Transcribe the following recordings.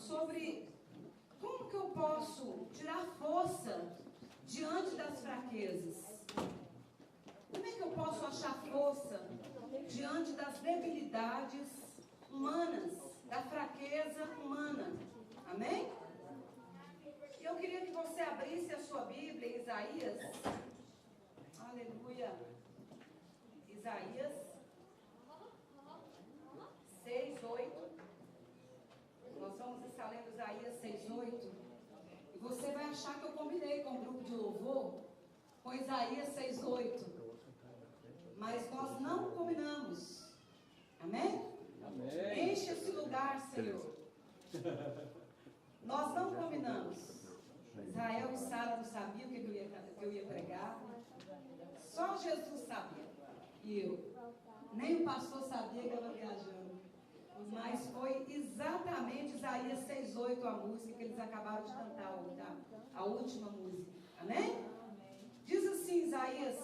sobre como que eu posso tirar força diante das fraquezas. Como é que eu posso achar força diante das debilidades humanas, da fraqueza humana? Amém? E eu queria que você abrisse a sua Bíblia em Isaías. Aleluia. Isaías 6:8. Nós vamos estar lendo Isaías 6:8. E você vai achar que eu combinei com o grupo de louvor com Isaías 6:8. Mas nós não combinamos. Amém? Amém. Enche esse lugar, Senhor. Nós não combinamos. Israel e Sara não sabiam o que eu ia pregar. Só Jesus sabia. E eu. Nem o pastor sabia que eu estava viajando. Mas foi exatamente Isaías 6:8 a música que eles acabaram de cantar, a última música. Amém? Diz assim Isaías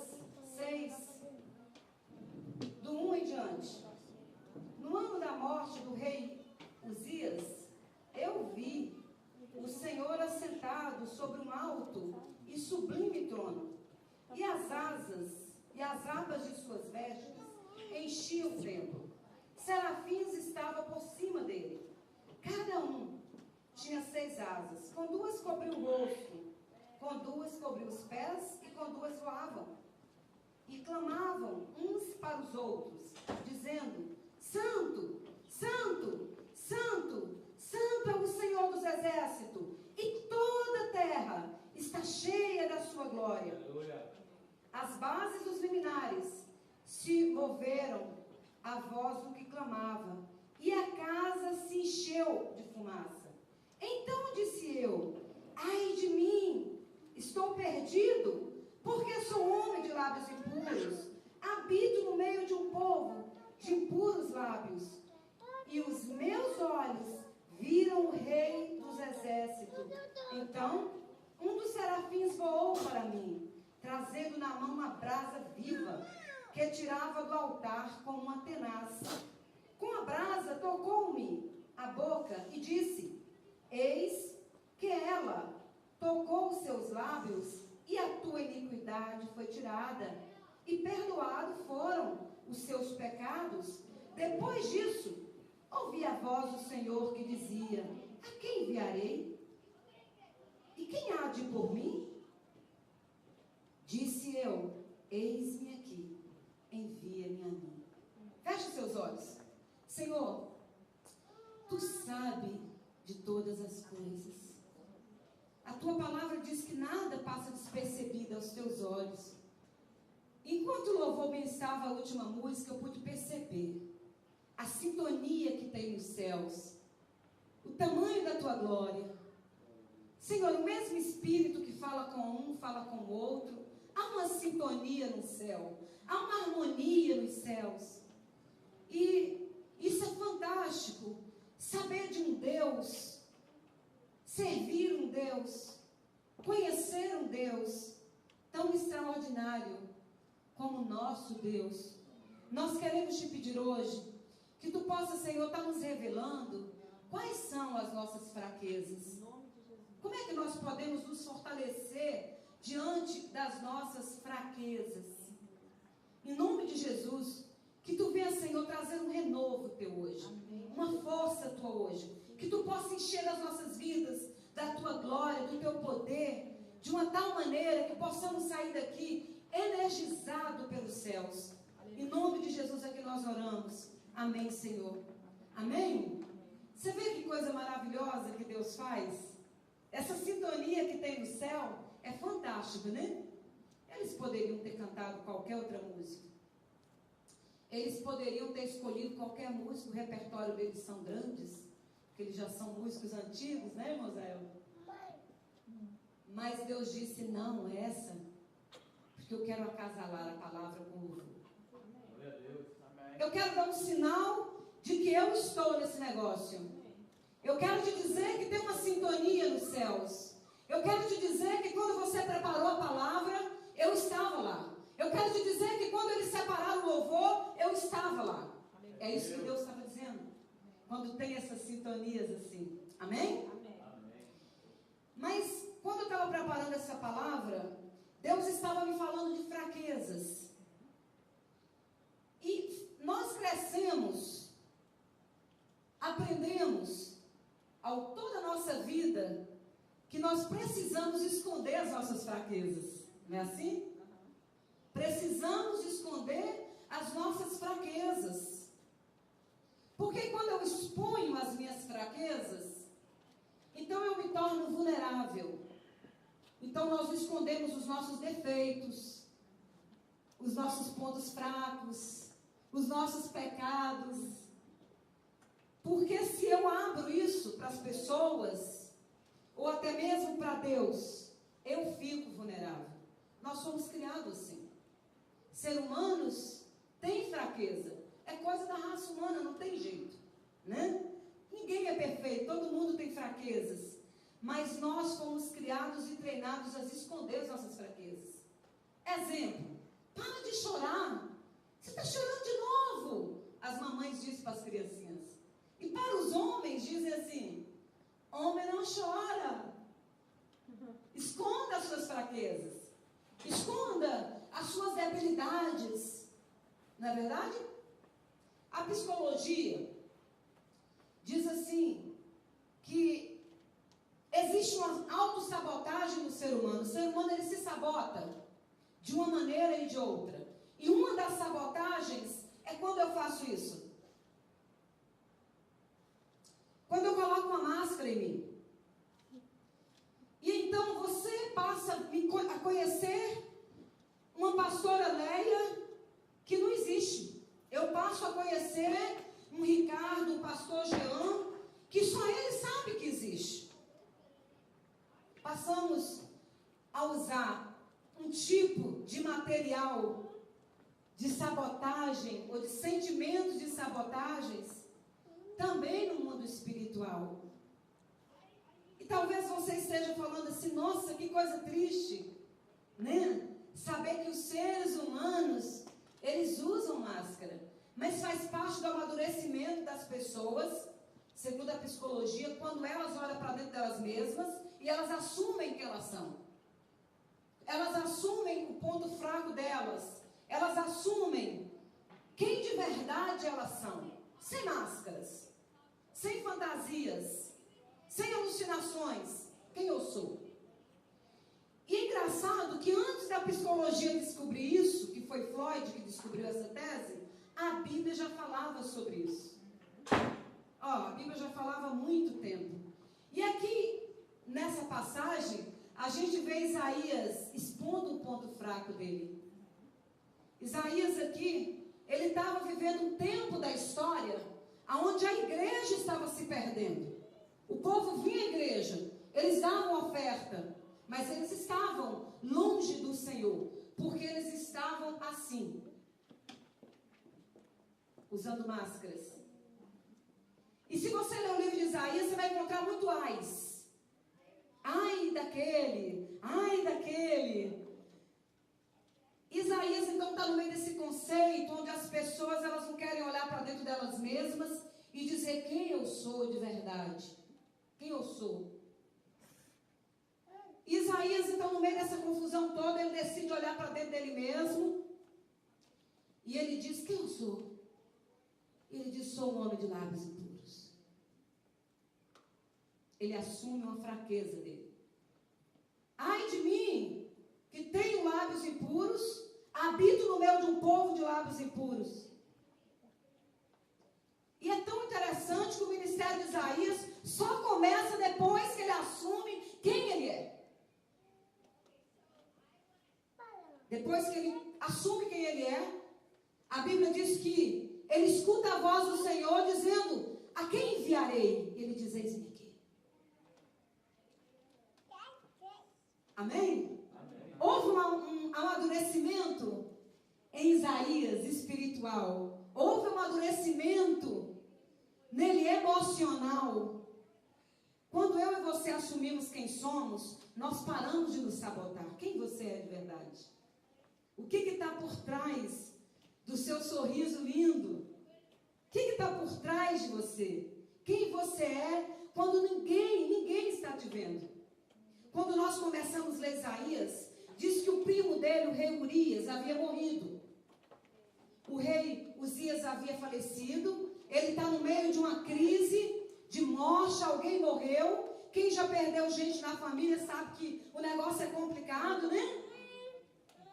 6, do 1 em diante. No ano da morte do rei Uzias, eu vi o Senhor assentado sobre um alto e sublime trono, e as asas e as abas de suas vestes enchiam o templo. Serafins estavam por cima dele. Cada um tinha 6 asas. Com 2 cobriu o rosto, com 2 cobriu os pés e com 2 voavam. E clamavam uns para os outros, dizendo: Santo, Santo, Santo, Santo é o Senhor dos exércitos, e toda a terra está cheia da sua glória. Aleluia. As bases dos liminares se moveram à voz do que clamava, e a casa se encheu de fumaça. Então disse eu: ai de mim, estou perdido, porque sou homem de lábios impuros, habito no meio de um povo de impuros lábios, e os meus olhos viram o rei dos exércitos. Então um dos serafins voou para mim, trazendo na mão uma brasa viva, que tirava do altar com uma tenaz. Com a brasa tocou-me a boca e disse: eis que ela tocou os seus lábios, e a tua iniquidade foi tirada, e perdoados foram os seus pecados. Depois disso, ouvi a voz do Senhor que dizia: a quem enviarei? E quem há de ir por mim? Disse eu: eis-me aqui, envia-me a mim. Feche seus olhos. Senhor, tu sabes de todas as coisas. A tua palavra diz que nada passa despercebido aos teus olhos. Enquanto o louvor ministrava a última música, eu pude perceber a sintonia que tem nos céus, o tamanho da tua glória. Senhor, o mesmo Espírito que fala com um, fala com o outro. Há uma sintonia no céu, há uma harmonia nos céus. E isso é fantástico, saber de um Deus, servir um Deus, conhecer um Deus tão extraordinário como o nosso Deus. Nós queremos te pedir hoje que tu possa, Senhor, estar nos revelando quais são as nossas fraquezas. Como é que nós podemos nos fortalecer diante das nossas fraquezas? Em nome de Jesus, que tu venha, Senhor, trazer um renovo teu hoje. Amém. Uma força tua hoje. Que tu possa encher as nossas vidas da tua glória, do teu poder, de uma tal maneira que possamos sair daqui energizados pelos céus. Em nome de Jesus é que nós oramos. Amém, Senhor. Amém? Você vê que coisa maravilhosa que Deus faz? Essa sintonia que tem no céu é fantástica, né? Eles poderiam ter cantado qualquer outra música. Eles poderiam ter escolhido qualquer música. O repertório deles são grandes, porque eles já são músicos antigos, né, Mosael? Mas Deus disse: não, essa, porque eu quero acasalar a palavra com o louvor. Eu quero dar um sinal de que eu estou nesse negócio. Eu quero te dizer que tem uma sintonia nos céus. Eu quero te dizer que quando você preparou a palavra, eu estava lá. Eu quero te dizer que quando eles separaram o louvor, eu estava lá. É isso que Deus estava dizendo. Quando tem essas sintonias assim. Amém? Mas, quando eu estava preparando essa palavra, Deus estava me falando de fraquezas. E nós crescemos, aprendemos, ao toda a nossa vida, que nós precisamos esconder as nossas fraquezas. Não é assim? Precisamos esconder as nossas fraquezas. Porque quando eu exponho as minhas fraquezas, então eu me torno vulnerável. Então nós escondemos os nossos defeitos, os nossos pontos fracos, os nossos pecados. Porque se eu abro isso para as pessoas, ou até mesmo para Deus, eu fico vulnerável. Nós somos criados assim. Seres humanos têm fraqueza. É coisa da raça humana, não tem jeito, né? Ninguém é perfeito, todo mundo tem fraquezas. Mas nós fomos criados e treinados a esconder as nossas fraquezas. Exemplo, para de chorar. Você está chorando de novo. As mamães dizem para as criancinhas. E para os homens dizem assim, homem não chora. Esconda as suas fraquezas. Esconda as suas debilidades. Não é verdade? A psicologia diz assim, que existe uma autossabotagem no ser humano. O ser humano, ele se sabota de uma maneira e de outra. E uma das sabotagens é quando eu faço isso. Quando eu coloco uma máscara em mim. E então você passa a conhecer uma pastora Leia que não existe. Eu passo a conhecer um Ricardo, um pastor Jean, que só ele sabe que existe. Passamos a usar um tipo de material de sabotagem ou de sentimentos de sabotagens também no mundo espiritual. E talvez você esteja falando assim, nossa, que coisa triste, né? Saber que os seres humanos, eles usam máscara, mas faz parte do amadurecimento das pessoas, segundo a psicologia, quando elas olham para dentro delas mesmas e elas assumem que elas são. Elas assumem o ponto fraco delas, elas assumem quem de verdade elas são, sem máscaras, sem fantasias, sem alucinações, quem eu sou. E é engraçado que antes da psicologia descobrir isso, que foi Freud que descobriu essa tese, a Bíblia já falava sobre isso. A Bíblia já falava há muito tempo. E aqui, nessa passagem, a gente vê Isaías expondo o ponto fraco dele. Isaías aqui, ele estava vivendo um tempo da história onde a igreja estava se perdendo. O povo vinha à igreja, eles davam oferta, mas eles estavam longe do Senhor, porque eles estavam assim, usando máscaras. E se você ler o livro de Isaías, você vai encontrar muito ais. Ai daquele, ai daquele. Isaías então está no meio desse conceito, onde as pessoas elas não querem olhar para dentro delas mesmas e dizer quem eu sou de verdade. Quem eu sou. Isaías então no meio dessa confusão toda, ele decide olhar para dentro dele mesmo. E ele diz, quem eu sou? Ele diz, sou um homem de lábios impuros. Ele assume uma fraqueza dele. Ai de mim, que tenho lábios impuros, habito no meio de um povo de lábios impuros. E é tão interessante que o ministério de Isaías só começa depois que ele assume quem ele é. Depois que ele assume quem ele é, a Bíblia diz que ele escuta a voz do Senhor dizendo, a quem enviarei? Ele diz, eis-me aqui. Amém? Amém. Houve um amadurecimento em Isaías espiritual. Houve um amadurecimento nele emocional. Quando eu e você assumimos quem somos, nós paramos de nos sabotar. Quem você é de verdade? O que está por trás do seu sorriso lindo? O que está por trás de você? Quem você é quando ninguém está te vendo. Quando nós começamos a ler Isaías, diz que o primo dele, o rei Urias, havia morrido. O rei Uzias havia falecido, ele está no meio de uma crise de morte, alguém morreu. Quem já perdeu gente na família sabe que o negócio é complicado, né?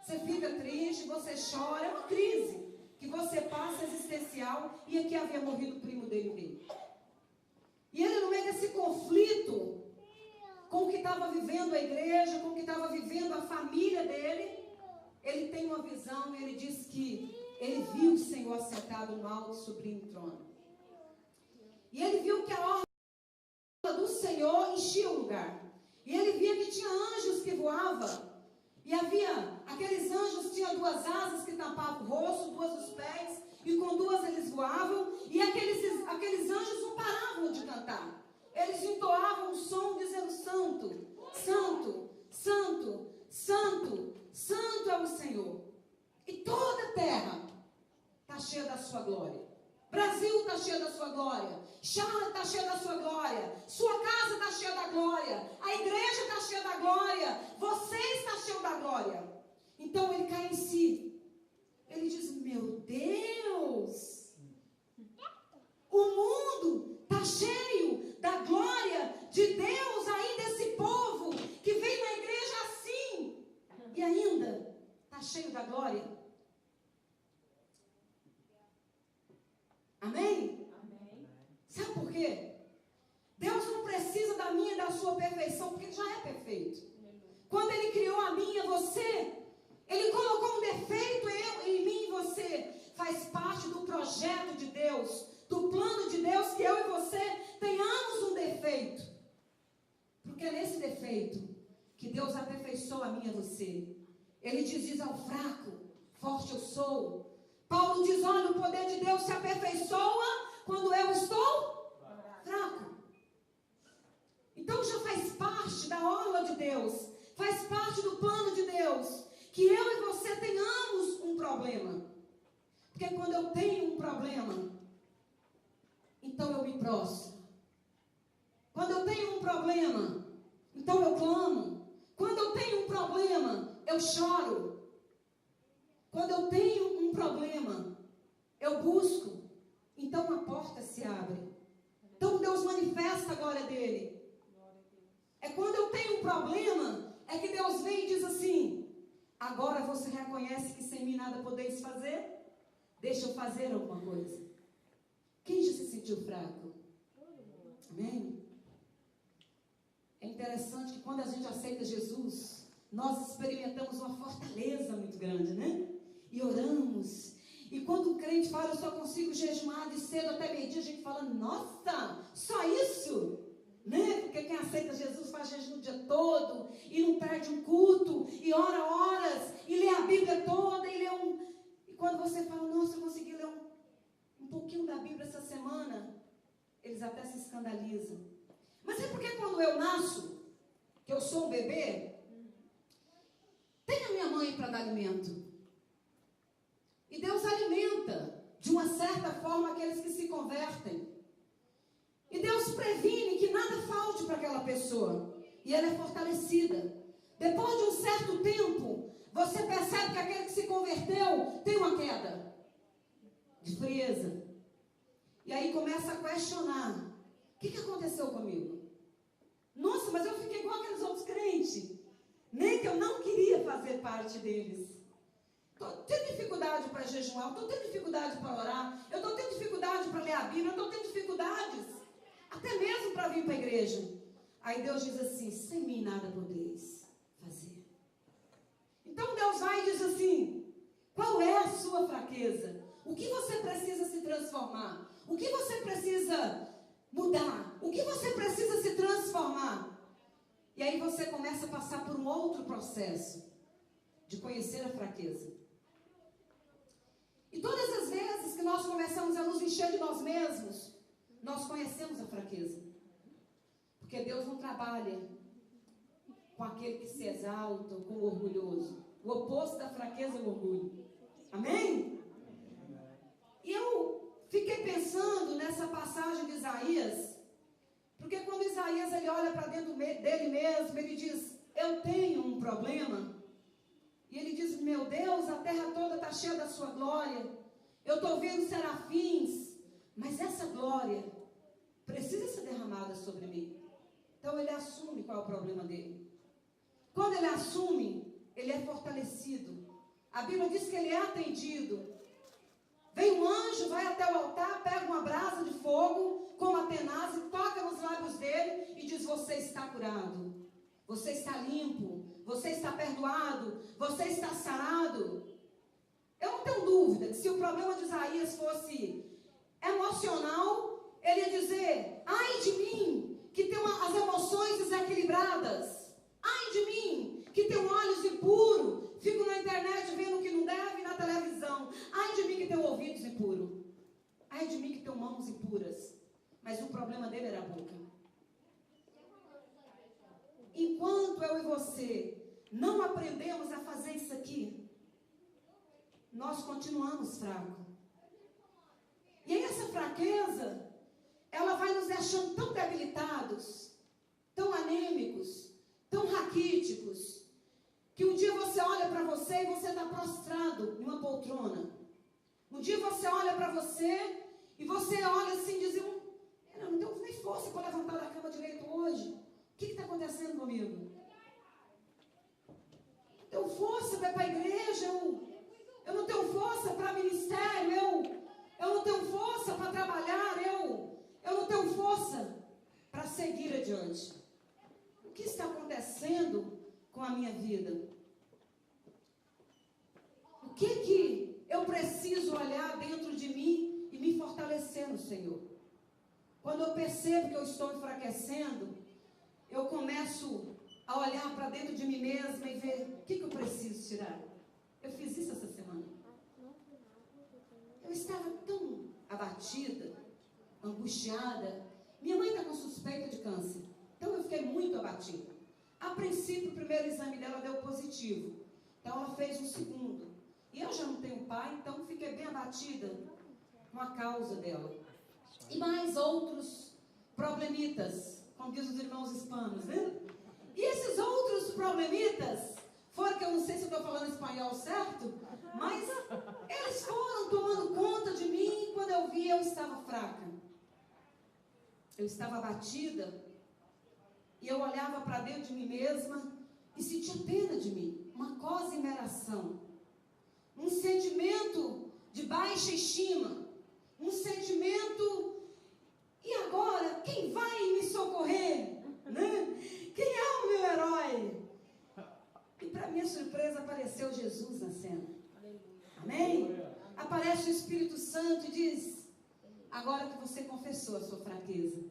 Você fica triste, você chora, é uma crise que você passa existencial. E aqui havia morrido o primo dele, o rei. E ele, no meio desse conflito com o que estava vivendo a igreja, com o que estava vivendo a família dele, ele tem uma visão e ele diz que ele viu o Senhor assentado no alto e sublime trono. E ele viu que a orla do Senhor enchia o lugar. E ele via que tinha anjos que voavam. E havia, aqueles anjos tinham 2 asas que tampavam o rosto, 2 os pés, e com 2 eles voavam. E aqueles anjos não paravam de cantar. Eles entoavam um som dizendo: Santo, Santo, Santo, Santo, Santo é o Senhor. E toda a terra está cheia da sua glória. Brasil está cheia da sua glória. Charlotte está cheia da sua glória. Sua casa está cheia da glória. A igreja está cheia da glória. Você está cheio da glória. Então ele cai em si. Ele diz: meu Deus, o mundo está cheio da glória de Deus. Ainda esse povo que vem na igreja assim e ainda está cheio da glória. Amém? Amém? Sabe por quê? Deus não precisa da minha e da sua perfeição, porque Ele já é perfeito. Quando Ele criou a mim e a você, Ele colocou um defeito em mim e você. Faz parte do projeto de Deus, do plano de Deus, que eu e você tenhamos um defeito. Porque é nesse defeito que Deus aperfeiçoa a mim e a você. Ele diz ao fraco: forte eu sou. Paulo diz: olha, o poder de Deus se aperfeiçoa quando eu estou fraco. Então já faz parte da orla de Deus, faz parte do plano de Deus, que eu e você tenhamos um problema. Porque quando eu tenho um problema, então eu me prostro. Quando eu tenho um problema, então eu clamo. Quando eu tenho um problema, eu choro. Quando eu tenho um problema, eu busco. Então a porta se abre. Então Deus manifesta a glória dele. É quando eu tenho um problema, é que Deus vem e diz assim: agora você reconhece que sem mim nada podeis fazer? Deixa eu fazer alguma coisa. Quem já se sentiu fraco? Amém? É interessante que quando a gente aceita Jesus, nós experimentamos uma fortaleza muito grande, né? E oramos. E quando o crente fala: eu só consigo jejuar de cedo até meio-dia, a gente fala: nossa, só isso? Né? Porque quem aceita Jesus faz jejum o dia todo, e não perde um culto, e ora horas, e lê a Bíblia toda, e lê E quando você fala: nossa, eu consegui ler um pouquinho da Bíblia essa semana, eles até se escandalizam. Mas é porque quando eu nasço, que eu sou um bebê, tem a minha mãe para dar alimento. E Deus alimenta, de uma certa forma, aqueles que se convertem. E Deus previne que nada falte para aquela pessoa. E ela é fortalecida. Depois de um certo tempo, você percebe que aquele que se converteu tem uma queda de frieza. E aí começa a questionar: o que aconteceu comigo? Nossa, mas eu fiquei igual aqueles outros crentes. Nem que eu não queria fazer parte deles. Estou tendo dificuldade para jejuar, estou tendo dificuldade para orar, eu estou tendo dificuldade para ler a Bíblia, eu estou tendo dificuldades, até mesmo para vir para a igreja. Aí Deus diz assim: sem mim nada podeis fazer. Então Deus vai e diz assim: qual é a sua fraqueza? O que você precisa se transformar? O que você precisa mudar? O que você precisa se transformar? E aí você começa a passar por um outro processo de conhecer a fraqueza. E todas as vezes que nós começamos a nos encher de nós mesmos, nós conhecemos a fraqueza. Porque Deus não trabalha com aquele que se exalta, com o orgulhoso. O oposto da fraqueza é o orgulho. Amém? E eu fiquei pensando nessa passagem de Isaías, porque quando Isaías, ele olha para dentro dele mesmo, ele diz, eu tenho um problema. E ele diz, meu Deus, a terra toda está cheia da sua glória. Eu estou vendo serafins, mas essa glória precisa ser derramada sobre mim. Então ele assume qual é o problema dele. Quando ele assume, ele é fortalecido. A Bíblia diz que ele é atendido. Vem um anjo, vai até o altar, pega uma brasa de fogo, como a tenaz, e toca nos lábios dele e diz, você está curado. Você está limpo. Você está perdoado. Você está sarado. Eu não tenho dúvida que se o problema de Isaías fosse emocional, ele ia dizer, ai de mim, que tenho as emoções desequilibradas. Ai de mim, que tenho olhos impuros. Fico na internet vendo o que não deve na televisão. Ai de mim que tenho ouvidos impuros. Ai de mim que tenho mãos impuras. Mas o problema dele era a boca. Enquanto eu e você não aprendemos a fazer isso aqui, nós continuamos fracos. E aí essa fraqueza, ela vai nos deixando tão debilitados, tão anêmicos, tão raquíticos, que um dia você olha para você e você está prostrado em uma poltrona. Um dia você olha para você e você olha assim e diz, eu não tenho nem força para levantar da cama direito hoje. O que está acontecendo comigo? Eu tenho força para ir para a igreja, eu não tenho força para ministério, eu não tenho força para trabalhar, eu não tenho força para seguir adiante. O que está acontecendo com a minha vida? O que eu preciso olhar dentro de mim e me fortalecer no Senhor? Quando eu percebo que eu estou enfraquecendo, eu começo a olhar para dentro de mim mesma e ver o que eu preciso tirar. Eu fiz isso essa semana. Eu estava tão abatida, angustiada. Minha mãe está com suspeita de câncer. Então eu fiquei muito abatida. A princípio, o primeiro exame dela deu positivo. Então ela fez um segundo. E eu já não tenho pai, então fiquei bem abatida com a causa dela. E mais outros problemitas, como diz os irmãos hispanos, né? E esses outros problemitas, foram que eu não sei se eu estou falando espanhol certo, mas eles foram tomando conta de mim. Quando eu vi, eu estava fraca. Eu estava abatida. E eu olhava para dentro de mim mesma e sentia pena de mim. Uma cosimeração. Um sentimento de baixa estima. Um sentimento... E agora, quem vai me socorrer? Né? Quem é o meu herói? E para minha surpresa apareceu Jesus na cena. Amém? Aparece o Espírito Santo e diz, agora que você confessou a sua fraqueza,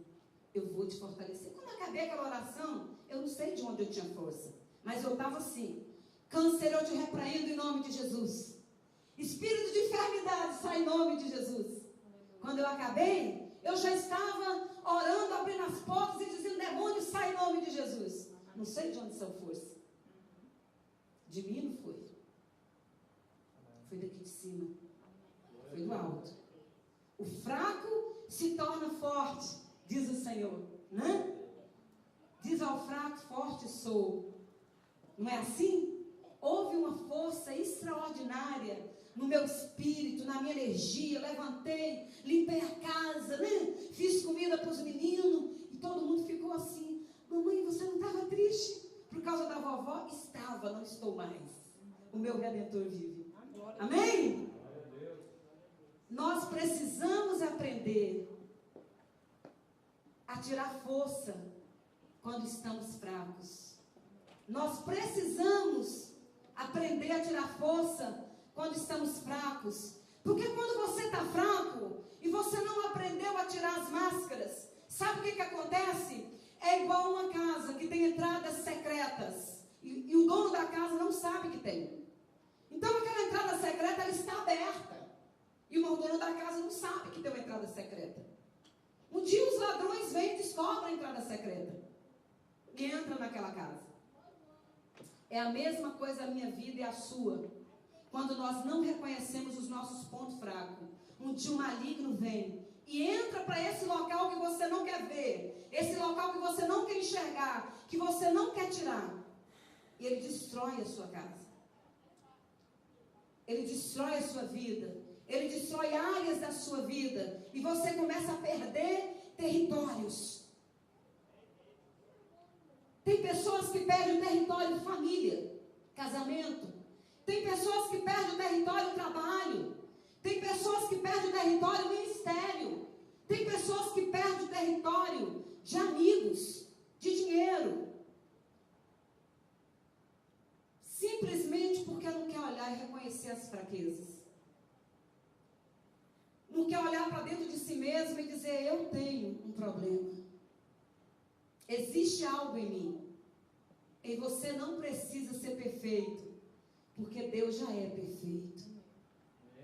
eu vou te fortalecer. Quando eu acabei aquela oração, eu não sei de onde eu tinha força, mas eu estava assim, câncer, eu te repreendo em nome de Jesus. Espírito de enfermidade, sai em nome de Jesus. Quando eu acabei, eu já estava orando, abrindo as portas e dizendo, demônio, sai em nome de Jesus. Não sei de onde saiu força. De mim não foi. Foi daqui de cima. Foi do alto. O fraco se torna forte, diz o Senhor. Né? Diz ao fraco, forte sou. Não é assim? Houve uma força extraordinária no meu espírito, na minha energia. Levantei, limpei a casa, né? Fiz comida para os meninos. E todo mundo ficou assim, mamãe, você não estava triste? Por causa da vovó? Estava, não estou mais. O meu Redentor vive. Amém? Nós precisamos aprender a tirar força quando estamos fracos. Nós precisamos aprender a tirar força quando estamos fracos. Porque quando você está fraco e você não aprendeu a tirar as máscaras, sabe o que acontece? É igual uma casa que tem entradas secretas e o dono da casa não sabe que tem. Então aquela entrada secreta ela está aberta e o dono da casa não sabe que tem uma entrada secreta. Um dia os ladrões vêm e descobrem a entrada secreta e entram naquela casa. É a mesma coisa a minha vida e a sua. Quando nós não reconhecemos os nossos pontos fracos, um dia o maligno vem e entra para esse local que você não quer ver, esse local que você não quer enxergar, que você não quer tirar, e ele destrói a sua casa. Ele destrói a sua vida. Ele destrói áreas da sua vida. E você começa a perder territórios. Tem pessoas que perdem o território família, casamento. Tem pessoas que perdem o território trabalho. Tem pessoas que perdem o território ministério. Tem pessoas que perdem o território de amigos, de dinheiro. Simplesmente porque não quer olhar e reconhecer as fraquezas. Não quer olhar para dentro de si mesmo e dizer, eu tenho um problema. Existe algo em mim. E você não precisa ser perfeito, porque Deus já é perfeito.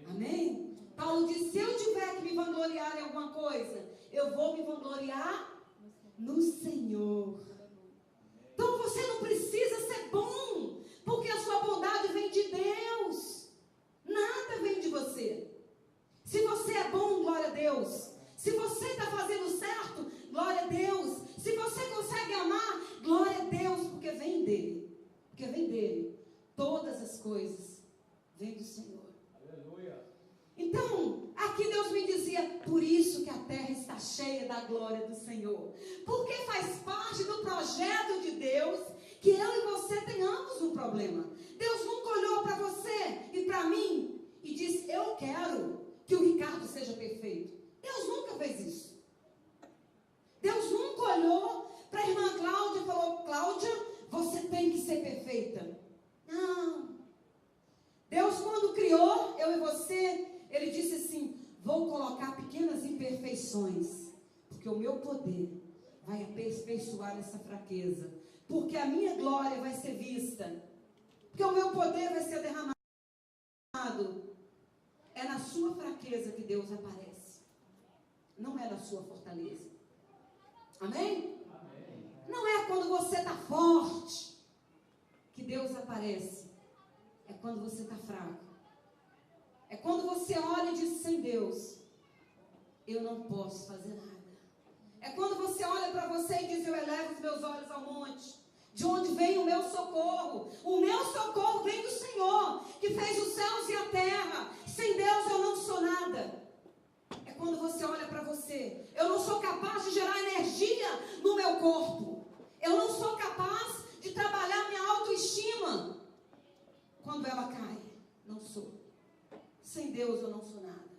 Amém? Paulo diz, se eu tiver que me vangloriar em alguma coisa, eu vou me vangloriar no Senhor. Então você não precisa ser bom, porque a sua bondade vem de Deus. Nada vem de você. Se você é bom, glória a Deus. Se você está fazendo certo, glória a Deus. Se você consegue amar, glória a Deus, porque vem dele. Porque vem dele. Todas as coisas vêm do Senhor. Aleluia. Então, aqui Deus me dizia, por isso que a terra está cheia da glória do Senhor. Porque faz parte do projeto de Deus que eu e você tenhamos um problema. Deus nunca olhou para você e para mim e disse, eu quero que o Ricardo seja perfeito. Deus nunca fez isso. Deus nunca olhou para a irmã Cláudia e falou, Cláudia, você tem que ser perfeita. Não. Deus, quando criou eu e você, Ele disse assim, vou colocar pequenas imperfeições, porque o meu poder vai aperfeiçoar essa fraqueza, porque a minha glória vai ser vista, porque o meu poder vai ser derramado. É na sua fraqueza que Deus aparece, não é na sua fortaleza. Amém? Amém. Não é quando você está forte que Deus aparece, é quando você está fraco. É quando você olha e diz, sem Deus, eu não posso fazer nada. É quando você olha para você e diz, eu elevo os meus olhos ao monte, de onde vem o meu socorro? O meu socorro vem do Senhor, que fez os céus e a terra. Sem Deus eu não sou nada. É quando você olha para você, eu não sou capaz de gerar energia no meu corpo. Eu não sou capaz de trabalhar minha autoestima. Quando ela cai, não sou. Sem Deus eu não sou nada.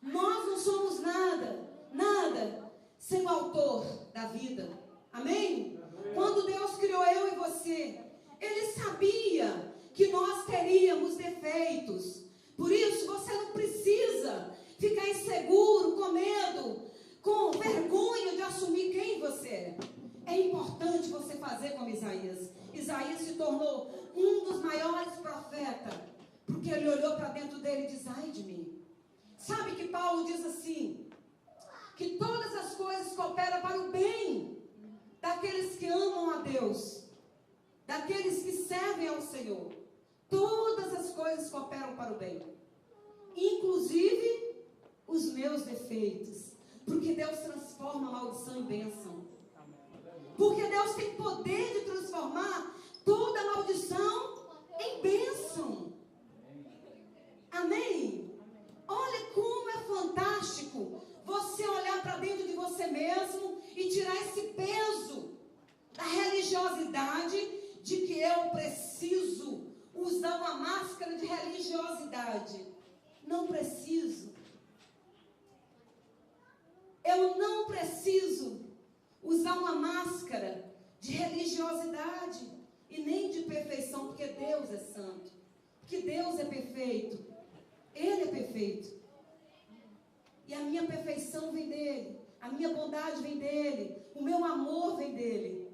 Nós não somos nada, nada, sem o autor da vida. Amém? Quando Deus criou eu e você, Ele sabia que nós teríamos defeitos. Por isso você não precisa ficar inseguro, com medo, com vergonha de assumir quem você é. É importante você fazer como Isaías. Isaías se tornou um dos maiores profetas, porque ele olhou para dentro dele e disse, ai de mim. Sabe que Paulo diz assim, que todas as coisas cooperam para o bem daqueles que amam a Deus, daqueles que servem ao Senhor. Todas as coisas cooperam para o bem, inclusive os meus defeitos, porque Deus transforma a maldição em bênção. Porque Deus tem poder de transformar toda a maldição em bênção. Amém? Olha como é fantástico você olhar para dentro de você mesmo e tirar esse peso da religiosidade, de que eu preciso usar uma máscara de religiosidade. Não preciso. Eu não preciso usar uma máscara de religiosidade e nem de perfeição, porque Deus é santo, porque Deus é perfeito. Ele é perfeito. E a minha perfeição vem dele, a minha bondade vem dele, o meu amor vem dele.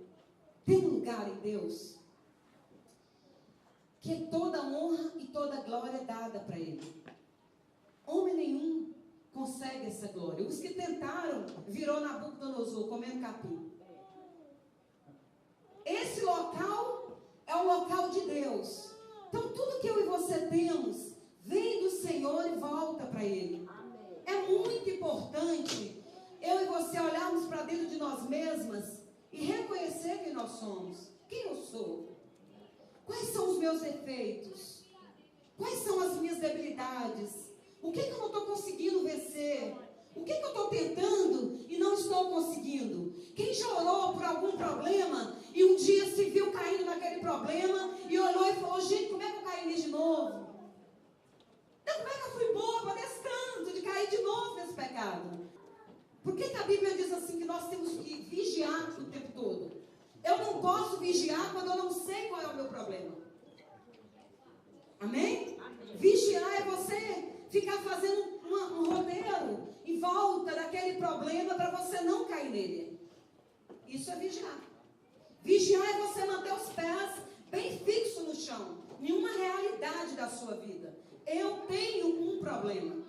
Tem lugar em Deus que toda honra e toda glória é dada para ele. Homem nenhum consegue essa glória. Os que tentaram, virou Nabucodonosor comendo capim. Esse local é o local de Deus. Então tudo que eu e você temos vem do Senhor e volta para Ele. É muito importante eu e você olharmos para dentro de nós mesmas e reconhecer quem nós somos. Quem eu sou? Quais são os meus defeitos? Quais são as minhas debilidades? O que eu não estou conseguindo vencer? O que eu estou tentando e não estou conseguindo? Quem já orou por algum problema e um dia se viu caindo naquele problema e olhou e falou, gente, como é que eu caí nisso de novo? Então, como é que eu fui boba desse tanto de cair de novo nesse pecado? Por que a Bíblia diz assim que nós temos que vigiar o tempo todo? Eu não posso vigiar quando eu não sei qual é o meu problema. Amém? Vigiar é você ficar fazendo um roteiro em volta daquele problema para você não cair nele. Isso é vigiar. Vigiar é você manter os pés bem fixos no chão, em uma realidade da sua vida. Eu tenho um problema.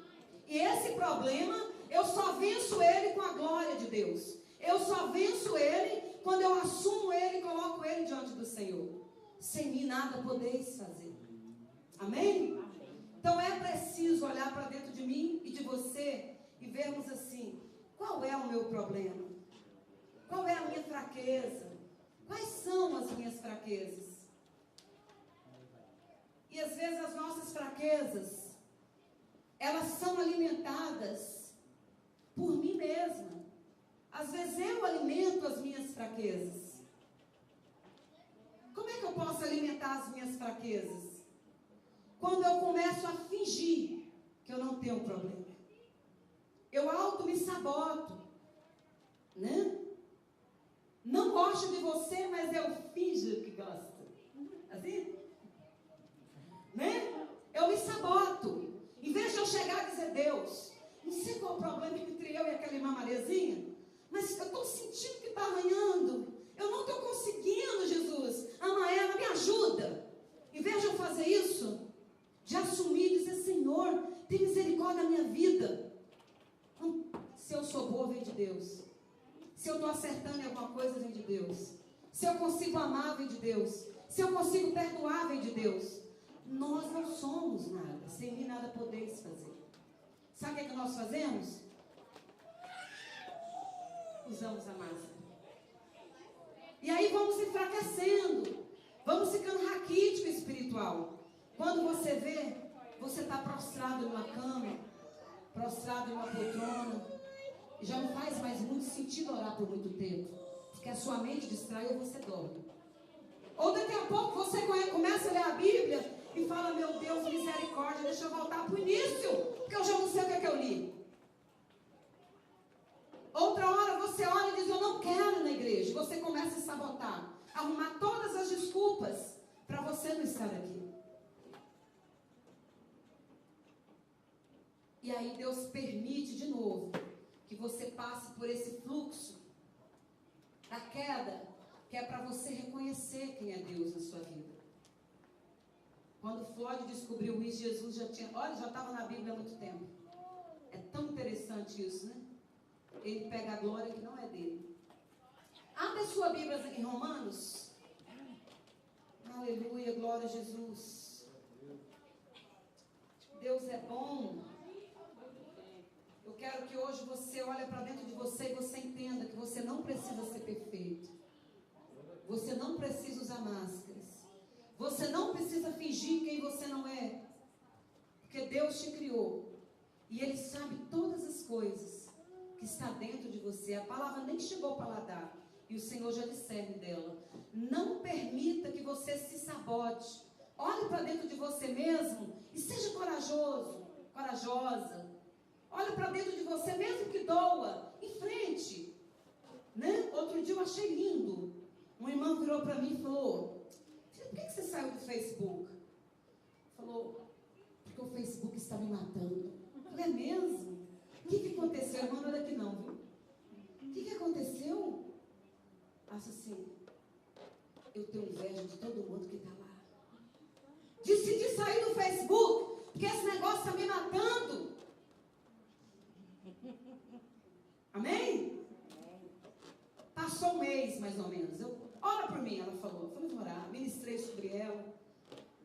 E esse problema, eu só venço ele com a glória de Deus. Eu só venço ele quando eu assumo ele e coloco ele diante do Senhor. Sem mim nada podeis fazer. Amém? Então é preciso olhar para dentro de mim e de você e vermos assim, qual é o meu problema? Qual é a minha fraqueza? Quais são as minhas fraquezas? E às vezes as nossas fraquezas, elas são alimentadas por mim mesma. Às vezes eu alimento as minhas fraquezas. Como é que eu posso alimentar as minhas fraquezas? Quando eu começo a fingir que eu não tenho problema. Eu me saboto, né? Não gosto de você, mas eu finjo que gosto. Assim? Né? Eu me saboto. Em vez de eu chegar e dizer, Deus, não sei qual é o problema entre eu e aquela irmã Mariazinha, mas eu estou sentindo que está arranhando. Eu não estou conseguindo, Jesus. Ama ela, me ajuda. Em vez de eu fazer isso, de assumir e dizer, Senhor, tem misericórdia da minha vida. Se eu sou boa, vem de Deus. Se eu estou acertando em alguma coisa, vem de Deus. Se eu consigo amar, vem de Deus. Se eu consigo perdoar, vem de Deus. Nós não somos nada. Sem mim nada podeis fazer. Sabe o que nós fazemos? Usamos a máscara. E aí vamos enfraquecendo. Vamos ficando raquítico espiritual. Quando você vê, você está prostrado numa cama, prostrado em uma poltrona. E já não faz mais muito sentido orar por muito tempo. Porque a sua mente distrai ou você dorme. Ou daqui a pouco você começa a ler a Bíblia e fala, meu Deus, misericórdia, deixa eu voltar para o início, porque eu já não sei o que é que eu li. Outra hora você olha e diz, eu não quero ir na igreja. E você começa a sabotar, arrumar todas as desculpas para você não estar aqui. E aí Deus permite de novo que você passe por esse fluxo da queda, que é para você reconhecer quem é Deus na sua vida. Quando Floyd descobriu isso, Jesus já estava na Bíblia há muito tempo. É tão interessante isso, né? Ele pega a glória que não é dele. Abre a sua Bíblia em Romanos. Aleluia, glória a Jesus. Deus é bom. Eu quero que hoje você olhe para dentro de você e você entenda que você não precisa ser perfeito. Você não precisa usar máscaras. Você não precisa fingir quem você não é. Porque Deus te criou. E Ele sabe todas as coisas que está dentro de você. A palavra nem chegou ao paladar. E o Senhor já discerne dela. Não permita que você se sabote. Olhe para dentro de você mesmo e seja corajoso, corajosa. Olhe para dentro de você, mesmo que doa, em frente. Né? Outro dia eu achei lindo. Um irmão virou para mim e falou, por que você saiu do Facebook? Falou, porque o Facebook está me matando. Eu falei, é mesmo? O que aconteceu? Irmão, não é daqui não, viu? O que aconteceu? Acho assim, eu tenho inveja de todo mundo que está lá. Decidi sair do Facebook, porque esse negócio está me matando. Amém? Passou um mês, mais ou menos. Ora por mim, ela falou. Eu falei, vou orar. Ministrei sobre ela,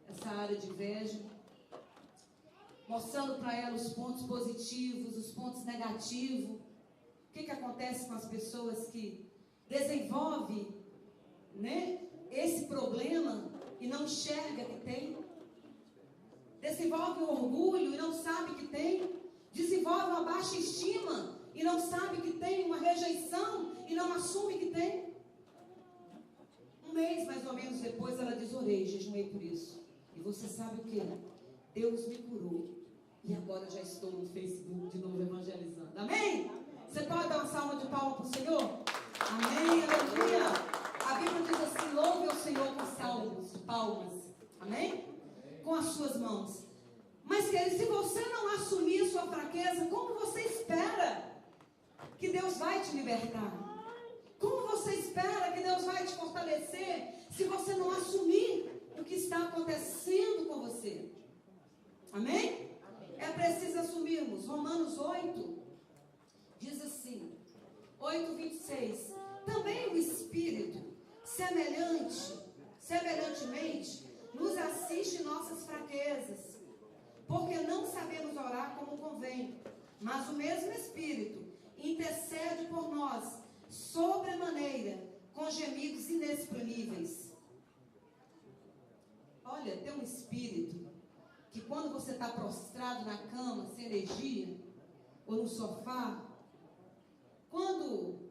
essa área de inveja. Mostrando para ela os pontos positivos, os pontos negativos. que acontece com as pessoas que desenvolvem, né, esse problema e não enxerga que tem? Desenvolve o orgulho e não sabe que tem? Desenvolve uma baixa estima e não sabe que tem? Uma rejeição e não assume que tem? Um mês mais ou menos depois ela diz: orei, jejuei por isso. E você sabe o que? Deus me curou. E agora já estou no Facebook de novo evangelizando. Amém? Você pode dar uma salva de palmas para o Senhor? Amém, aleluia. A Bíblia diz assim: louve ao Senhor com salmos de palmas. Amém? Com as suas mãos. Mas, querido, se você não assumir a sua fraqueza, como você espera que Deus vai te libertar? Como você espera que Deus vai te fortalecer se você não assumir o que está acontecendo com você? Amém? É preciso assumirmos. Romanos 8 diz assim, 8:26. Também o Espírito, semelhantemente, nos assiste em nossas fraquezas, porque não sabemos orar como convém. Mas o mesmo Espírito intercede por nós sobremaneira, com gemidos inexprimíveis. Olha, tem um espírito que quando você está prostrado na cama, sem energia, ou no sofá, quando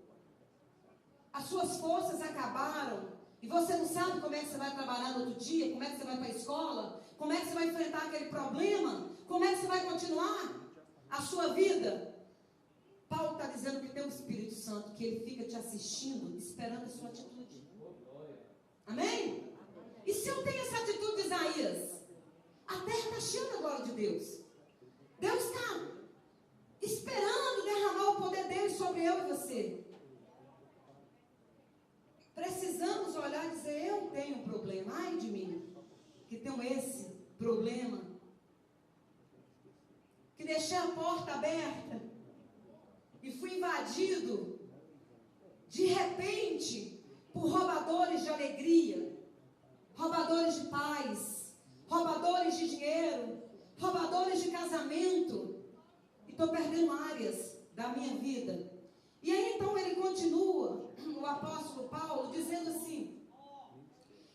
as suas forças acabaram, e você não sabe como é que você vai trabalhar no outro dia, como é que você vai para a escola, como é que você vai enfrentar aquele problema, como é que você vai continuar a sua vida. Paulo está dizendo que tem o Espírito Santo, que ele fica te assistindo, esperando a sua atitude. Amém? E se eu tenho essa atitude de Isaías? A terra está cheia da glória de Deus. Deus está esperando derramar o poder dele sobre eu e você. Precisamos olhar e dizer: eu tenho um problema, ai de mim, que tenho esse problema, que deixei a porta aberta e fui invadido de repente por roubadores de alegria, roubadores de paz, roubadores de dinheiro, roubadores de casamento, e estou perdendo áreas da minha vida. E aí então ele continua, o apóstolo Paulo, dizendo assim: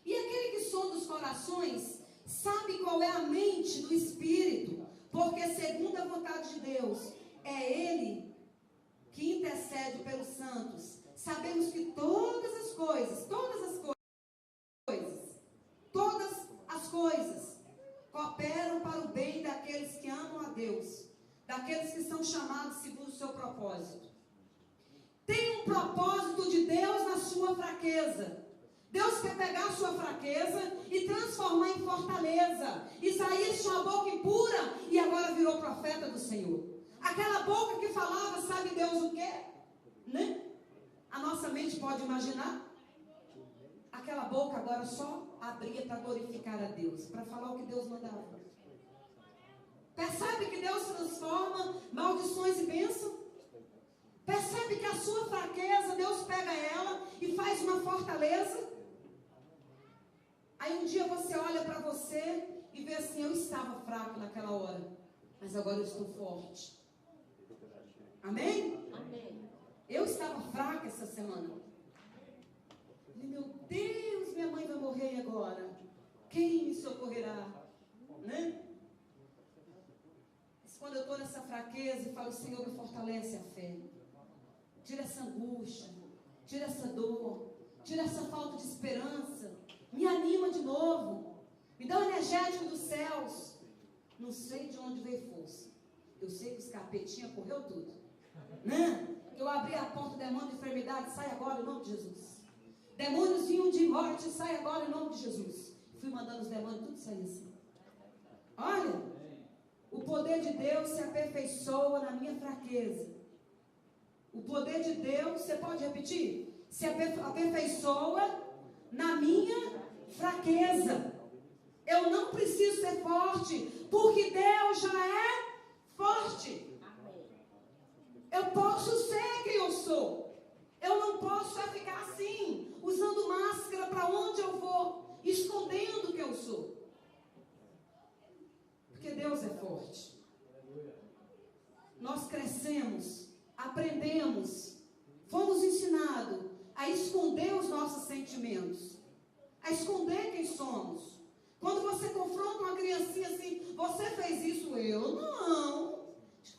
e aquele que sonda os corações sabe qual é a mente do Espírito, porque segundo a vontade de Deus é Ele que intercede pelos santos. Sabemos que todas as coisas cooperam para o bem daqueles que amam a Deus, daqueles que são chamados segundo o seu propósito. Tem um propósito de Deus na sua fraqueza. Deus quer pegar a sua fraqueza e transformar em fortaleza. Isaías tinha uma boca impura e agora virou profeta do Senhor. Aquela boca que falava, sabe Deus o quê? Né? A nossa mente pode imaginar. Aquela boca agora só abria para glorificar a Deus, para falar o que Deus mandava. Percebe que Deus transforma maldições em bênção? Percebe que a sua fraqueza, Deus pega ela e faz uma fortaleza? Aí um dia você olha para você e vê assim: eu estava fraco naquela hora, mas agora eu estou forte. Amém? Amém. Eu estava fraca essa semana. E, meu Deus, minha mãe vai morrer agora. Quem me socorrerá? Né? Mas quando eu estou nessa fraqueza e falo: Senhor, me fortalece a fé. Tira essa angústia, tira essa dor, tira essa falta de esperança. Me anima de novo. Me dá o energético dos céus. Não sei de onde veio força. Eu sei que os capetinhos correu tudo. Né? Eu abri a porta do demônio de enfermidade, sai agora em nome de Jesus. Demônios vinham de morte, sai agora em nome de Jesus. Fui mandando os demônios tudo sair assim. Olha, o poder de Deus se aperfeiçoa na minha fraqueza. O poder de Deus, você pode repetir? Se aperfeiçoa na minha fraqueza. Eu não preciso ser forte, porque Deus já é forte. Eu posso ser quem eu sou. Eu não posso ficar assim, usando máscara para onde eu vou, escondendo quem eu sou. Porque Deus é forte. Nós crescemos aprendemos, fomos ensinados a esconder os nossos sentimentos, a esconder quem somos. Quando você confronta uma criancinha assim, você fez isso, eu não.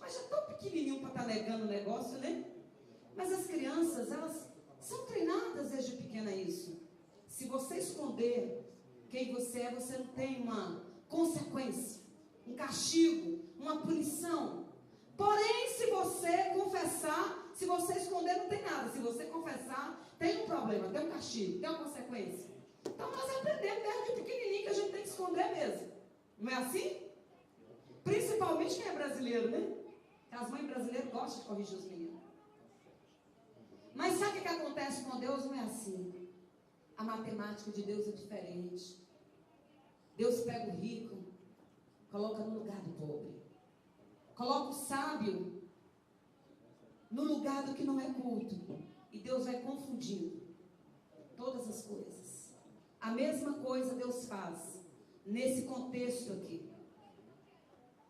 Mas já é tão pequenininho para estar negando o negócio, né? Mas as crianças, elas são treinadas desde pequena a isso. Se você esconder quem você é, você não tem uma consequência, um castigo, uma punição. Porém, se você confessar, se você esconder, não tem nada. Se você confessar, tem um problema, tem um castigo, tem uma consequência. Então nós aprendemos desde pequenininho que a gente tem que esconder mesmo. Não é assim? Principalmente quem é brasileiro, né? As mães brasileiras gostam de corrigir os meninos. Mas sabe o que acontece com Deus? Não é assim. A matemática de Deus é diferente. Deus pega o rico, coloca no lugar do pobre. Coloca o sábio no lugar do que não é culto. E Deus vai confundindo todas as coisas. A mesma coisa Deus faz nesse contexto aqui.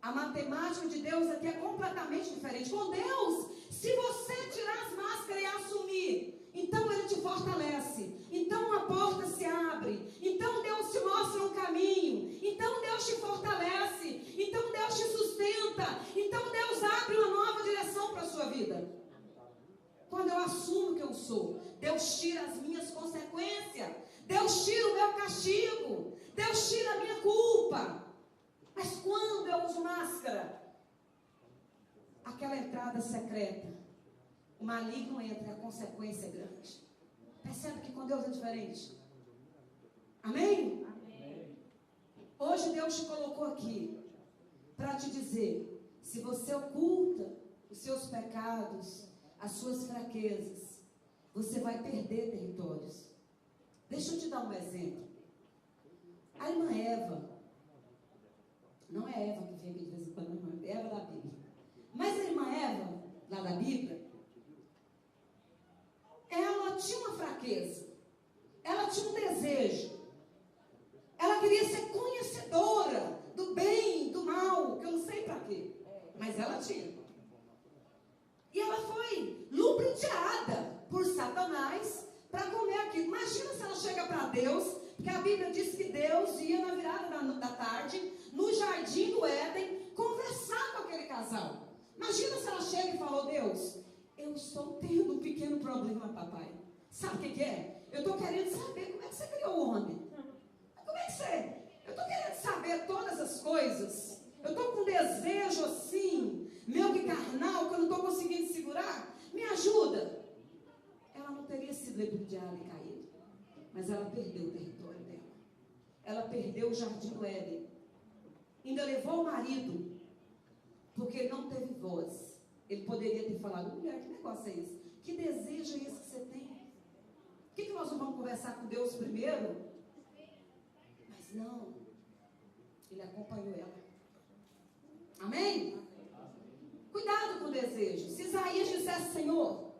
A matemática de Deus aqui é completamente diferente. Com Deus, se você tirar as máscaras e assumir, então Ele te fortalece. Então uma porta se abre. Então Deus te mostra um caminho. Então Deus te fortalece. Então Deus te sustenta. Então Deus abre uma nova direção para a sua vida. Quando eu assumo que eu sou, Deus tira as minhas consequências. Deus tira o meu castigo. Deus tira a minha culpa. Mas quando eu uso máscara, aquela entrada secreta, o maligno entra e a consequência é grande. Percebe que com Deus é diferente? Amém? Amém. Hoje Deus te colocou aqui para te dizer, se você oculta os seus pecados, as suas fraquezas, você vai perder territórios. Deixa eu te dar um exemplo. A irmã Eva, não é Eva que vem aqui de vez em quando, não, é Eva da Bíblia. Mas a irmã Eva, lá da Bíblia, ela tinha uma fraqueza. Ela tinha um desejo. Ela queria ser conhecedora do bem, do mal, que eu não sei para quê. Mas ela tinha. E ela foi lubrificada por Satanás para comer aquilo. Imagina se ela chega para Deus, porque a Bíblia diz que Deus ia na virada da tarde, no jardim do Éden, conversar com aquele casal. Imagina se ela chega e falou, Deus, eu estou tendo um pequeno problema, papai. Sabe o que é? Eu estou querendo saber como é que você criou o homem. Como é que você... Eu estou querendo saber todas as coisas. Eu estou com um desejo assim, meu que carnal, que eu não estou conseguindo segurar. Me ajuda. Ela não teria sido repudiada e caído. Mas ela perdeu o território dela. Ela perdeu o jardim do Éden. Ainda levou o marido, porque ele não teve voz. Ele poderia ter falado, mulher, que negócio é esse? Que desejo é esse que você tem? Por que nós não vamos conversar com Deus primeiro? Mas não. Ele acompanhou ela. Amém? Cuidado com o desejo. Se Isaías dissesse, Senhor,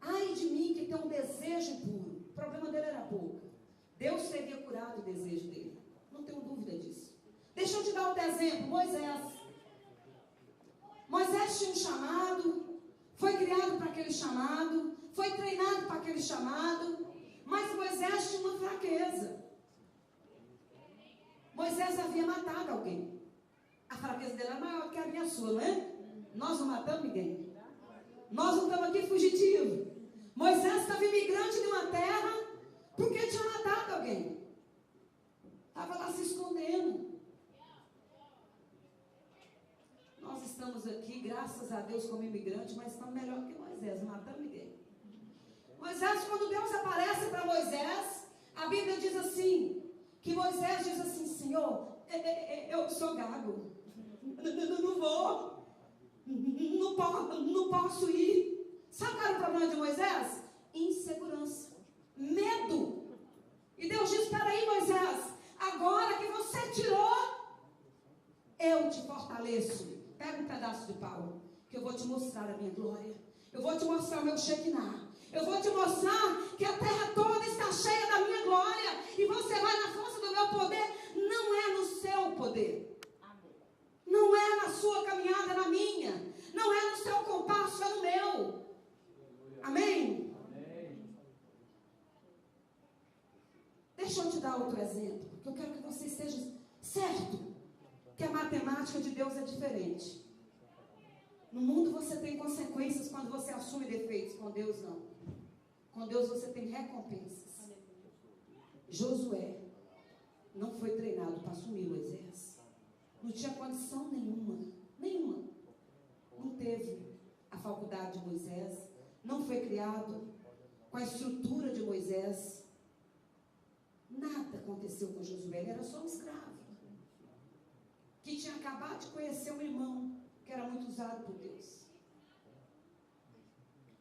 ai de mim que tem um desejo puro. O problema dele era a boca. Deus teria curado o desejo dele. Não tenho dúvida disso. Deixa eu te dar outro exemplo. Moisés tinha um chamado, foi criado para aquele chamado, foi treinado para aquele chamado, mas Moisés tinha uma fraqueza. Moisés havia matado alguém. A fraqueza dele era maior que a minha sua, não é? Nós não matamos ninguém. Nós não estamos aqui fugitivos. Moisés estava imigrante de uma terra porque tinha matado alguém. Estava lá se escondendo. Nós estamos aqui, graças a Deus, como imigrante, mas estamos melhor que Moisés, não matamos ninguém. Moisés, quando Deus aparece para Moisés, a Bíblia diz assim, que Moisés diz assim, Senhor, eu sou gago, não vou, não posso ir. Sabe qual era o problema de Moisés? Insegurança, medo. E Deus diz, espera aí, Moisés, agora que você tirou, eu te fortaleço. Pega um pedaço de pau, que eu vou te mostrar a minha glória. Eu vou te mostrar o meu Shekinah. Eu vou te mostrar que a terra toda está cheia da minha glória. E você vai na força do meu poder. Não é no seu poder. Não é na sua caminhada, na minha. Não é no seu Deixa eu te dar outro exemplo, porque eu quero que você esteja certo que a matemática de Deus é diferente. No mundo você tem consequências quando você assume defeitos, com Deus não. Com Deus você tem recompensas. Josué não foi treinado para assumir o exército. Não tinha condição nenhuma. Não teve a faculdade de Moisés. Não foi criado com a estrutura de Moisés. Nada aconteceu com Josué. Ele era só um escravo. Que tinha acabado de conhecer um irmão que era muito usado por Deus.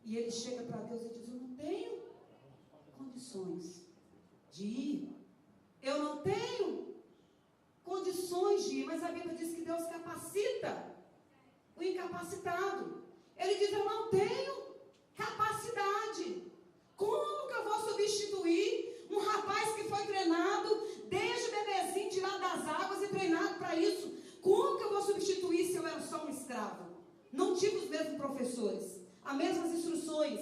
E ele chega para Deus e diz: eu não tenho condições de ir. Eu não tenho condições de ir. Mas a Bíblia diz que Deus capacita o incapacitado. Ele diz: eu não tenho capacidade. Como que eu vou substituir um rapaz que foi treinado desde bebezinho, tirado das águas e treinado para isso? Como que eu vou substituir se eu era só um escravo? Não tive os mesmos professores, as mesmas instruções.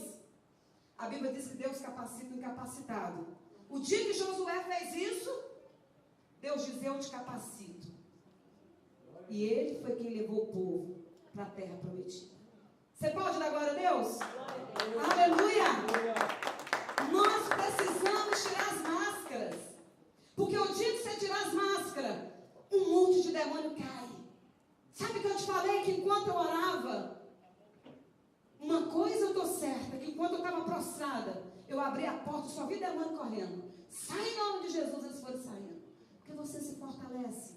A Bíblia diz que Deus capacita o incapacitado. O dia que Josué fez isso, Deus diz: eu te capacito. E ele foi quem levou o povo para a terra prometida. Você pode dar glória a Deus? Aleluia! Nós precisamos tirar as máscaras. Porque o dia que você tirar as máscaras, um monte de demônio cai. Sabe que eu te falei que enquanto eu orava, uma coisa eu estou certa, que enquanto eu estava prostrada, eu abri a porta e só vi demônio correndo. Sai em nome de Jesus, eles foram saindo. Porque você se fortalece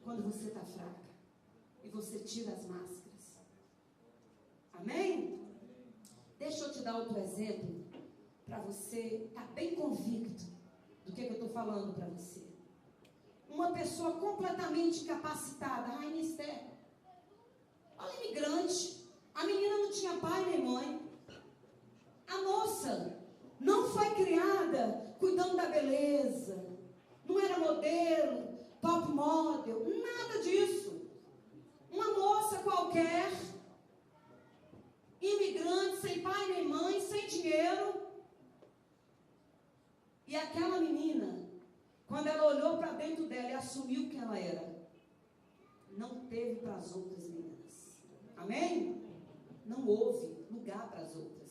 quando você está fraca. E você tira as máscaras. Amém? Deixa eu te dar outro exemplo, para você estar bem convicto do que eu estou falando para você. Uma pessoa completamente incapacitada, a Rainha Esther. Olha, imigrante. A menina não tinha pai nem mãe. A moça não foi criada cuidando da beleza. Não era modelo, top model, nada disso. Uma moça qualquer, imigrante, sem pai nem mãe, sem dinheiro. E aquela menina, quando ela olhou para dentro dela e assumiu que ela era, não teve para as outras meninas. Amém? Não houve lugar para as outras.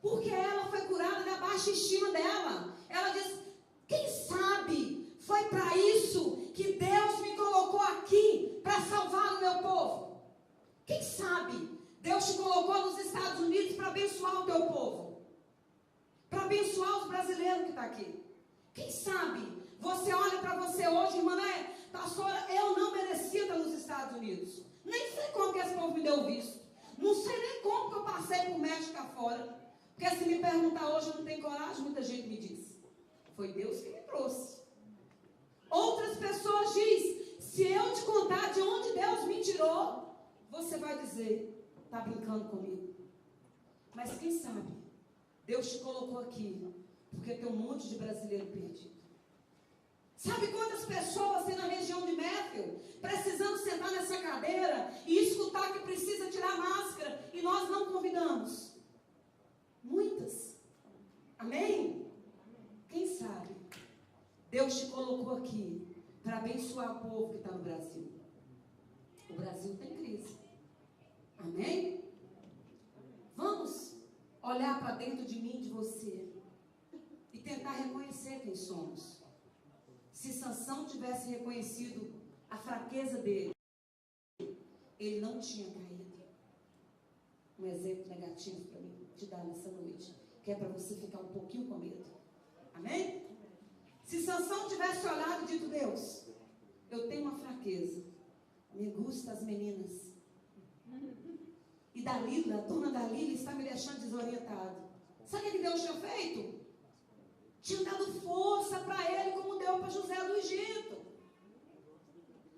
Porque ela foi curada da baixa estima dela. Ela diz: quem sabe foi para isso que Deus me colocou aqui, para salvar o meu povo. Quem sabe Deus te colocou nos Estados Unidos para abençoar o teu povo, para abençoar os brasileiros que estão aqui. Quem sabe você olha para você hoje, irmã, pastora, eu não merecia estar nos Estados Unidos. Nem sei como que esse povo me deu visto. Não sei nem como que eu passei por México afora. Porque se me perguntar hoje, eu não tenho coragem, muita gente me diz. Foi Deus que me trouxe. Outras pessoas dizem: se eu te contar de onde Deus me tirou, você vai dizer: está brincando comigo. Mas quem sabe Deus te colocou aqui porque tem um monte de brasileiro perdido. Sabe quantas pessoas tem na região de Méfio precisando sentar nessa cadeira e escutar que precisa tirar a máscara e nós não convidamos? Muitas. Amém? Quem sabe Deus te colocou aqui para abençoar o povo que está no Brasil. O Brasil tem crise. Amém? Vamos olhar para dentro de mim e de você e tentar reconhecer quem somos. Se Sansão tivesse reconhecido a fraqueza dele, ele não tinha caído. Um exemplo negativo para mim te dar nessa noite, que é para você ficar um pouquinho com medo. Amém? Se Sansão tivesse olhado e dito: Deus, eu tenho uma fraqueza, me gustam as meninas, e Dalila, a dona Dalila, está me deixando desorientado. Sabe o que Deus tinha feito? Tinha dado força para ele, como deu para José do Egito.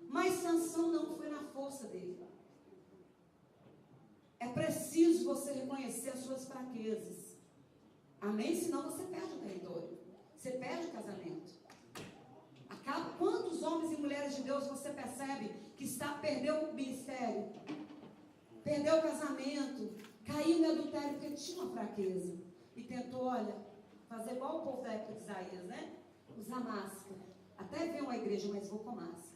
Mas Sansão não foi na força dele. É preciso você reconhecer as suas fraquezas. Amém? Senão você perde o território. Você perde o casamento. Quantos homens e mulheres de Deus você percebe que perdeu o ministério? Perdeu o casamento, caiu no adultério porque tinha uma fraqueza. E tentou, olha, fazer igual o povo da época de Isaías, né? Usar máscara. Até ver uma igreja, mas vou com máscaras.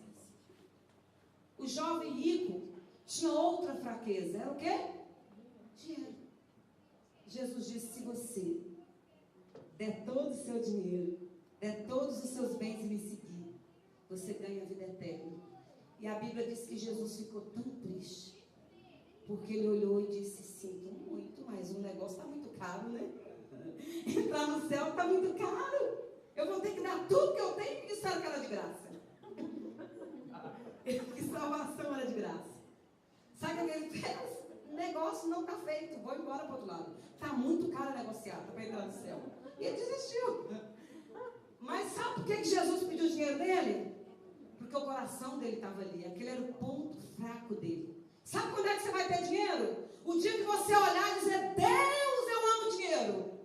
O jovem rico tinha outra fraqueza. Era o quê? Dinheiro. Jesus disse, se você der todo o seu dinheiro, der todos os seus bens e me seguir, você ganha a vida eterna. E a Bíblia diz que Jesus ficou tão triste, porque ele olhou e disse, sinto muito, mas o negócio está muito caro, né? Entrar no céu está muito caro. Eu vou ter que dar tudo que eu tenho, porque disseram que era de graça. Que salvação era de graça. Sabe o que ele fez? O negócio não está feito, vou embora para o outro lado. Está muito caro negociar para entrar no céu. E ele desistiu. Mas sabe por que Jesus pediu o dinheiro dele? Porque o coração dele estava ali. Aquele era o ponto fraco dele. Sabe quando é que você vai ter dinheiro? O dia que você olhar e dizer, Deus, eu amo dinheiro.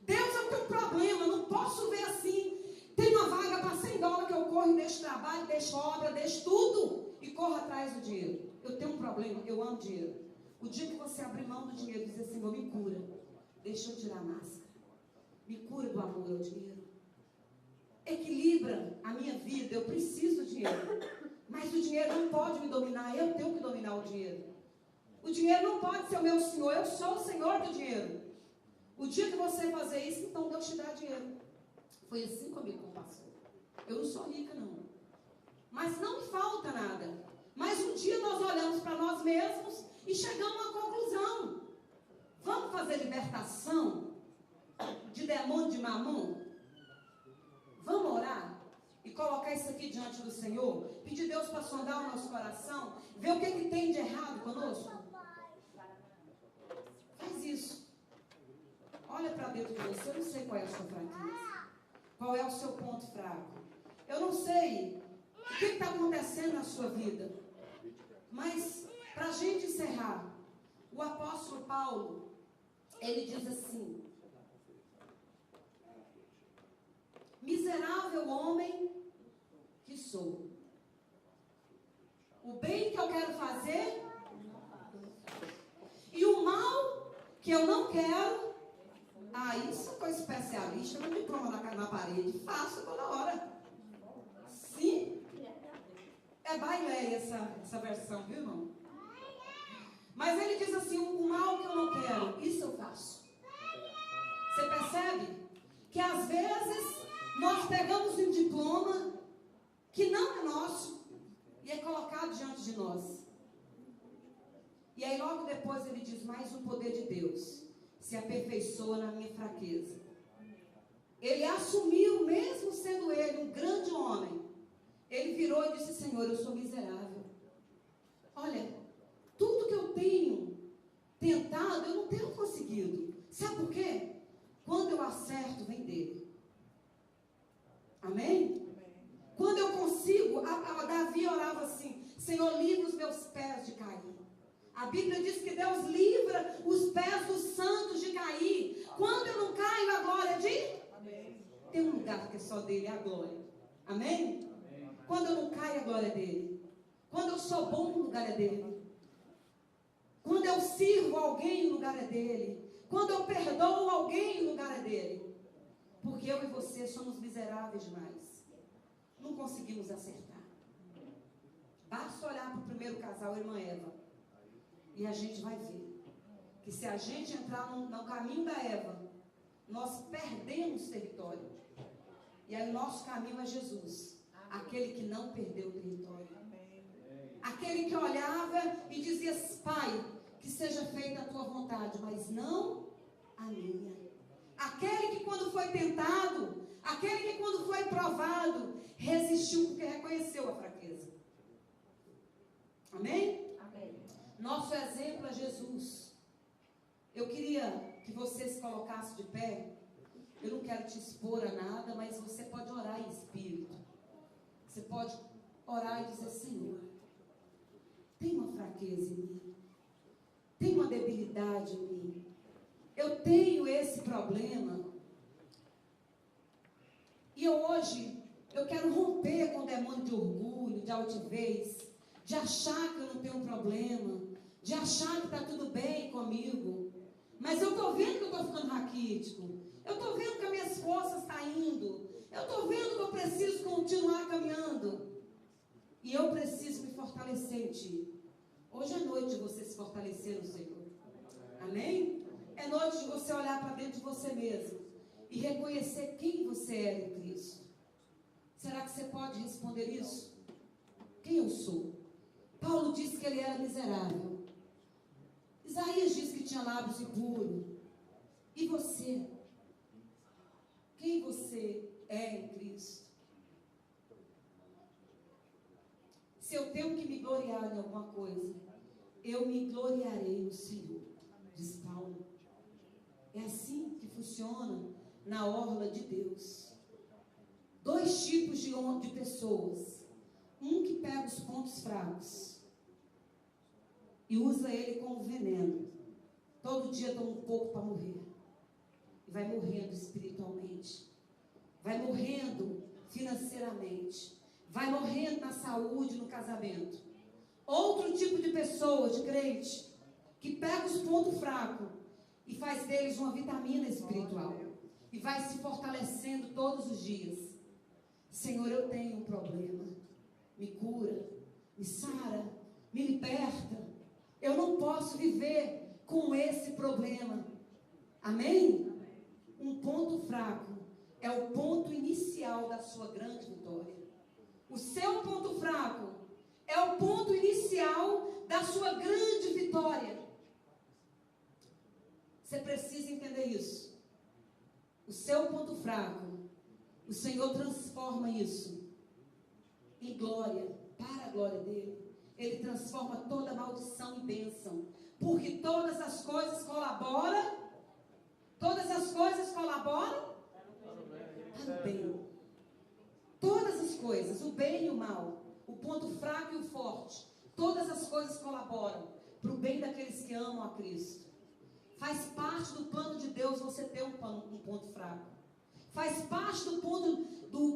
Deus, eu tenho um problema, não posso ver assim. Tem uma vaga para $100 que eu corro e deixo trabalho, deixo obra, deixo tudo e corro atrás do dinheiro. Eu tenho um problema, eu amo dinheiro. O dia que você abrir mão do dinheiro e dizer, Senhor, me cura. Deixa eu tirar a máscara. Me cura do amor ao dinheiro. Equilibra a minha vida, eu preciso do dinheiro. Mas o dinheiro não pode me dominar, eu tenho que dominar o dinheiro. O dinheiro não pode ser o meu senhor, eu sou o senhor do dinheiro. O dia que você fazer isso, então Deus te dá dinheiro. Foi assim comigo com o pastor. Eu não sou rica, não. Mas não me falta nada. Mas um dia nós olhamos para nós mesmos e chegamos a uma conclusão. Vamos fazer libertação de demônio de mamão? Vamos orar e colocar isso aqui diante do Senhor? Pedir Deus para sondar o nosso coração, ver o que tem de errado conosco? Faz isso. Olha para dentro de você, eu não sei qual é a sua fraqueza. Qual é o seu ponto fraco? Eu não sei o que está acontecendo na sua vida. Mas, para a gente encerrar, o apóstolo Paulo, ele diz assim, miserável homem que sou. O bem que eu quero fazer e o mal que eu não quero. Ah, isso é coisa especialista, não diploma na parede. Faço toda hora. Sim. É baileia essa versão, viu, irmão? Mas ele diz assim, o mal que eu não quero, isso eu faço. Você percebe? Que às vezes nós pegamos um diploma que não é nosso e é colocado diante de nós. E aí logo depois ele diz, mas o poder de Deus se aperfeiçoa na minha fraqueza. Ele assumiu, mesmo sendo ele um grande homem, ele virou e disse, Senhor, eu sou miserável. Olha, tudo que eu tenho tentado, eu não tenho conseguido. Sabe por quê? Quando eu acerto, vem dele. Amém? Quando eu consigo, a Davi orava assim, Senhor, livra os meus pés de cair. A Bíblia diz que Deus livra os pés dos santos de cair. Quando eu não caio, a glória é de? Amém. Tem um lugar que é só dele, é a glória. Amém? Amém. Quando eu não caio, a glória é dele. Quando eu sou bom, o lugar é dele. Quando eu sirvo alguém, o lugar é dele. Quando eu perdoo alguém, o lugar é dele. Porque eu e você somos miseráveis demais. Não conseguimos acertar. Basta olhar para o primeiro casal, a irmã Eva. E a gente vai ver que se a gente entrar no caminho da Eva, nós perdemos território. E aí o nosso caminho é Jesus. Aquele que não perdeu o território. Aquele que olhava e dizia, Pai, que seja feita a tua vontade, mas não a minha. Aquele que quando foi tentado, aquele que quando foi provado, resistiu porque reconheceu a fraqueza. Amém? Nosso exemplo é Jesus. Eu queria que você se colocasse de pé. Eu não quero te expor a nada, mas você pode orar em espírito. Você pode orar e dizer, Senhor, tem uma fraqueza em mim. Tem uma debilidade em mim. Eu tenho esse problema. E hoje, eu quero romper com o demônio de orgulho, de altivez, de achar que eu não tenho um problema, de achar que está tudo bem comigo. Mas eu estou vendo que eu estou ficando raquítico. Eu estou vendo que as minhas forças estão indo. Eu estou vendo que eu preciso continuar caminhando. E eu preciso me fortalecer em Ti. Hoje é noite de você se fortalecer no Senhor. Amém? É noite de você olhar para dentro de você mesmo e reconhecer quem você é em Cristo. Será que você pode responder isso? Quem eu sou? Paulo disse que ele era miserável. Isaías disse que tinha lábios impuros. E você? Quem você é em Cristo? Se eu tenho que me gloriar em alguma coisa, eu me gloriarei no Senhor, diz Paulo. É assim que funciona na orla de Deus. Dois tipos de pessoas. Um que pega os pontos fracos e usa ele como veneno. Todo dia toma um pouco para morrer. E vai morrendo espiritualmente. Vai morrendo financeiramente. Vai morrendo na saúde, no casamento. Outro tipo de pessoa, de crente, que pega os pontos fracos e faz deles uma vitamina espiritual. E vai se fortalecendo todos os dias. Senhor, eu tenho um problema. Me cura, me sara, me liberta. Eu não posso viver com esse problema. Amém? Um ponto fraco é o ponto inicial da sua grande vitória. O seu ponto fraco é o ponto inicial da sua grande vitória. Você precisa entender isso. O seu ponto fraco, o Senhor transforma isso em glória, para a glória dele. Ele transforma toda maldição em bênção. Porque todas as coisas colaboram para o bem. Todas as coisas, o bem e o mal, o ponto fraco e o forte, todas as coisas colaboram para o bem daqueles que amam a Cristo. Faz parte do plano de Deus você ter um ponto fraco. Faz parte do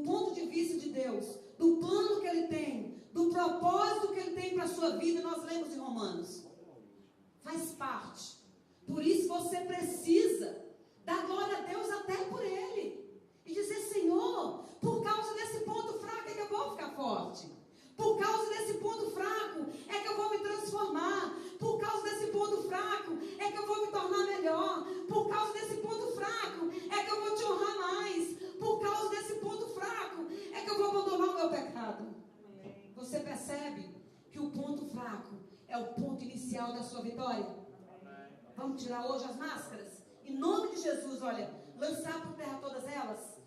ponto de vista de Deus, do plano que Ele tem, do propósito que Ele tem para a sua vida. Nós lemos em Romanos. Faz parte. Por isso você precisa dar glória a Deus até por Ele. E dizer, Senhor, por causa desse ponto fraco é que eu vou ficar forte. Por causa desse ponto fraco é que eu vou me transformar. Por causa desse ponto fraco é que eu vou me tornar melhor. Por causa desse ponto fraco é que eu vou te honrar mais. Por causa desse ponto fraco é que eu vou abandonar o meu pecado. Amém. Você percebe que o ponto fraco é o ponto inicial da sua vitória? Amém. Vamos tirar hoje as máscaras? Em nome de Jesus, olha, lançar por terra todas elas.